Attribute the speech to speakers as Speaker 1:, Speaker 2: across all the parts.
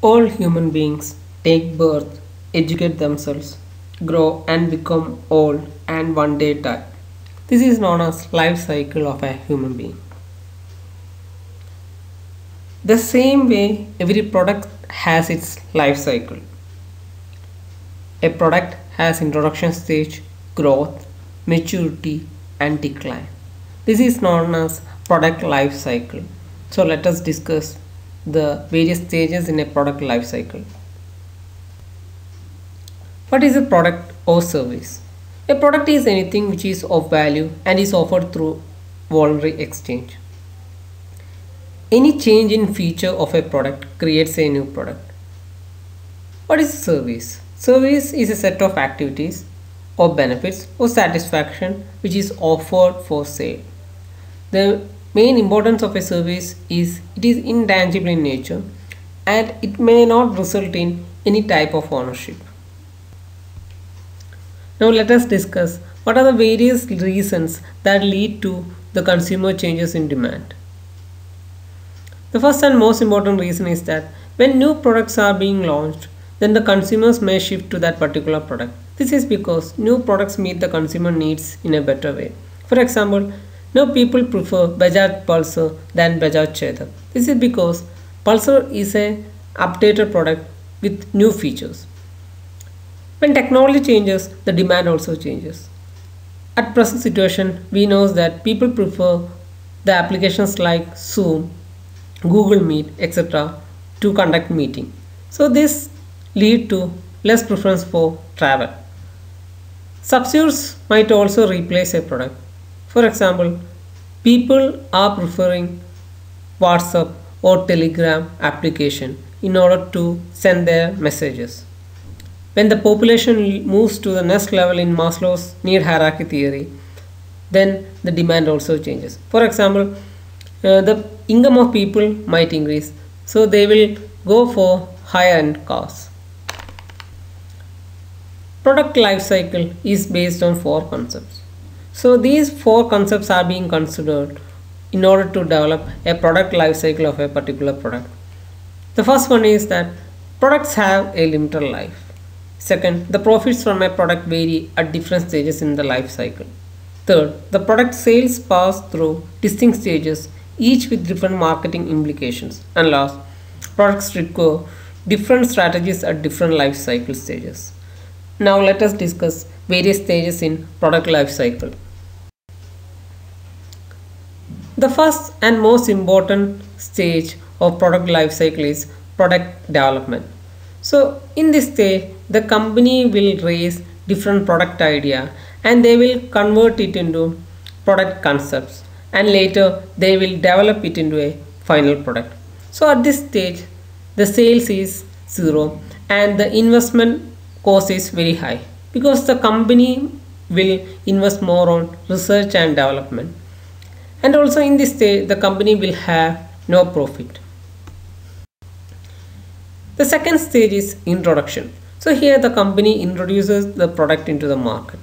Speaker 1: All human beings take birth, educate themselves, grow and become old and one day die. This is known as life cycle of a human being. The same way every product has its life cycle. A product has introduction stage, growth, maturity and decline. This is known as product life cycle. So let us discuss the various stages in a product life cycle. What is a product or service? A product is anything which is of value and is offered through voluntary exchange. Any change in feature of a product creates a new product. What is service? Service is a set of activities or benefits or satisfaction which is offered for sale. The main importance of a service is it is intangible in nature and it may not result in any type of ownership. Now let us discuss what are the various reasons that lead to the consumer changes in demand. The first and most important reason is that when new products are being launched, then the consumers may shift to that particular product. This is because new products meet the consumer needs in a better way. For example, now people prefer Bajaj Pulsar than Bajaj Chetak. This is because Pulsar is a updated product with new features. When technology changes, the demand also changes. At present situation, we know that people prefer the applications like Zoom, Google Meet, etc. to conduct meeting. So this lead to less preference for travel. Substitutes might also replace a product. For example, people are preferring WhatsApp or Telegram application in order to send their messages. When the population moves to the next level in Maslow's need hierarchy theory, then the demand also changes. For example, the income of people might increase, so they will go for higher end cars. Product life cycle is based on four concepts. So these four concepts are being considered in order to develop a product life cycle of a particular product. The first one is that products have a limited life. Second, the profits from a product vary at different stages in the life cycle. Third, the product sales pass through distinct stages, each with different marketing implications. And last, products require different strategies at different life cycle stages. Now let us discuss various stages in product life cycle. The first and most important stage of product life cycle is product development. So in this stage, the company will raise different product idea and they will convert it into product concepts and later they will develop it into a final product. So at this stage, the sales is zero and the investment cost is very high because the company will invest more on research and development. And also in this stage, the company will have no profit. The second stage is introduction. So here the company introduces the product into the market.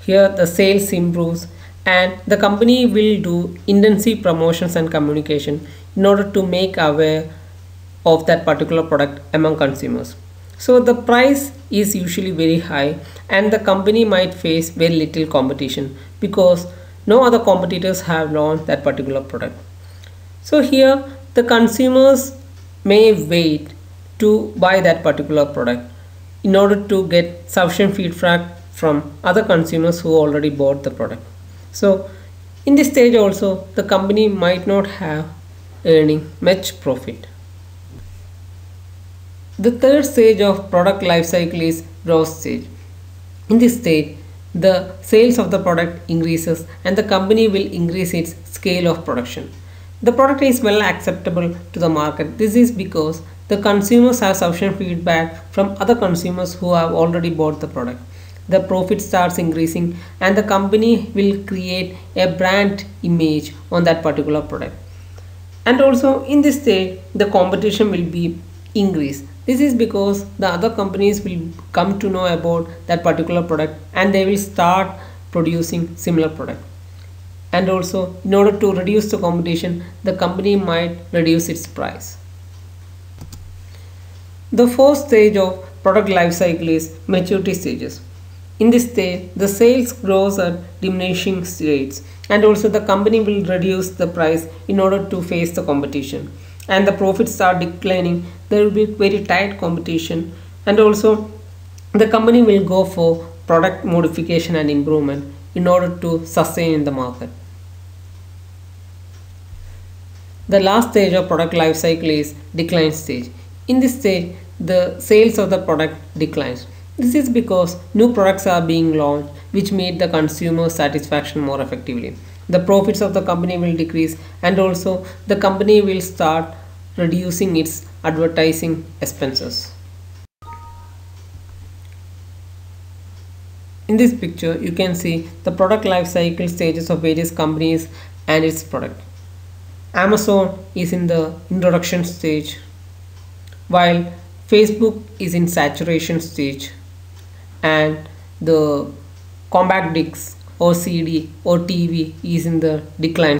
Speaker 1: Here the sales improves and the company will do intensive promotions and communication in order to make aware of that particular product among consumers. So the price is usually very high and the company might face very little competition because no other competitors have launched that particular product. So here the consumers may wait to buy that particular product in order to get sufficient feedback from other consumers who already bought the product. So in this stage also the company might not have earning much profit. The third stage of product life cycle is growth stage. In this stage, the sales of the product increases and the company will increase its scale of production. The product is well acceptable to the market. This is because the consumers have sufficient feedback from other consumers who have already bought the product. The profit starts increasing and the company will create a brand image on that particular product. And also in this stage, the competition will be increased. This is because the other companies will come to know about that particular product and they will start producing similar product. And also in order to reduce the competition, the company might reduce its price. The fourth stage of product life cycle is maturity stages. In this stage, the sales grows at diminishing rates, and also the company will reduce the price in order to face the competition, and the profits start declining. There will be very tight competition, and also the company will go for product modification and improvement in order to sustain in the market. The last stage of product life cycle is decline stage. In this stage, the sales of the product declines. This is because new products are being launched which meet the consumer satisfaction more effectively. The profits of the company will decrease, and also the company will start reducing its advertising expenses. In this picture, you can see the product life cycle stages of various companies and its product. Amazon is in the introduction stage, while Facebook is in saturation stage, and the compact disc or CD or TV is in the decline.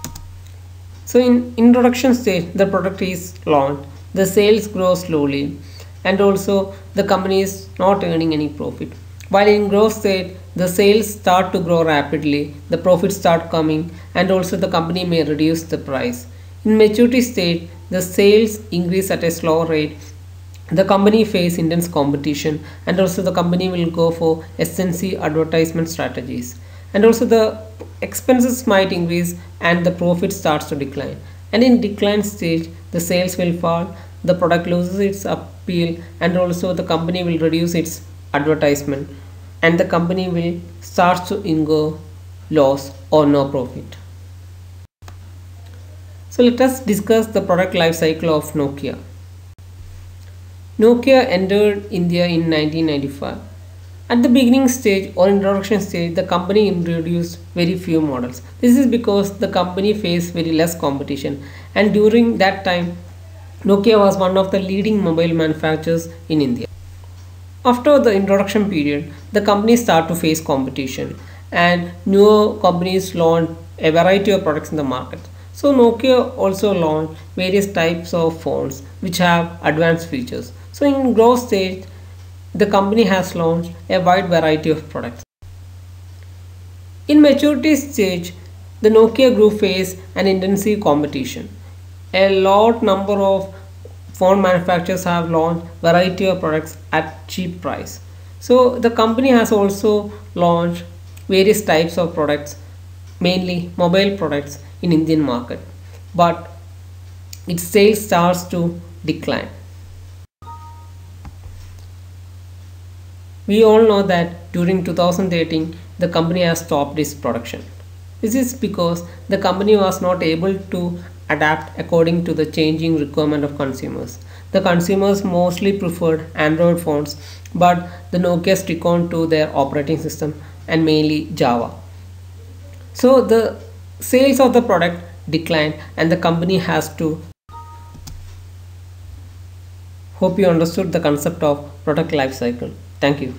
Speaker 1: So in introduction stage, the product is launched, the sales grow slowly, and also the company is not earning any profit. While in growth stage, the sales start to grow rapidly, the profits start coming, and also the company may reduce the price. In maturity state, the sales increase at a slow rate, the company face intense competition, and also the company will go for extensive advertisement strategies, and also the expenses might increase and the profit starts to decline. And in decline stage, the sales will fall, the product loses its appeal, and also the company will reduce its advertisement, and the company will start to incur loss or no profit. So let us discuss the product life cycle of Nokia. Nokia entered India in 1995. At the beginning stage or introduction stage, the company introduced very few models. This is because the company faced very less competition, and during that time, Nokia was one of the leading mobile manufacturers in India. After the introduction period, the company started to face competition, and newer companies launched a variety of products in the market. So Nokia also launched various types of phones which have advanced features. So in growth stage, the company has launched a wide variety of products. In maturity stage, the Nokia group faced an intensive competition. A lot number of phone manufacturers have launched variety of products at cheap price. So the company has also launched various types of products, mainly mobile products in Indian market, but its sales starts to decline. We all know that during 2013 the company has stopped its production. This is because the company was not able to adapt according to the changing requirement of consumers. The consumers mostly preferred Android phones, but the Nokia stick on to their operating system and mainly Java. So the sales of the product declined and the company has to. Hope you understood the concept of product life cycle. Thank you.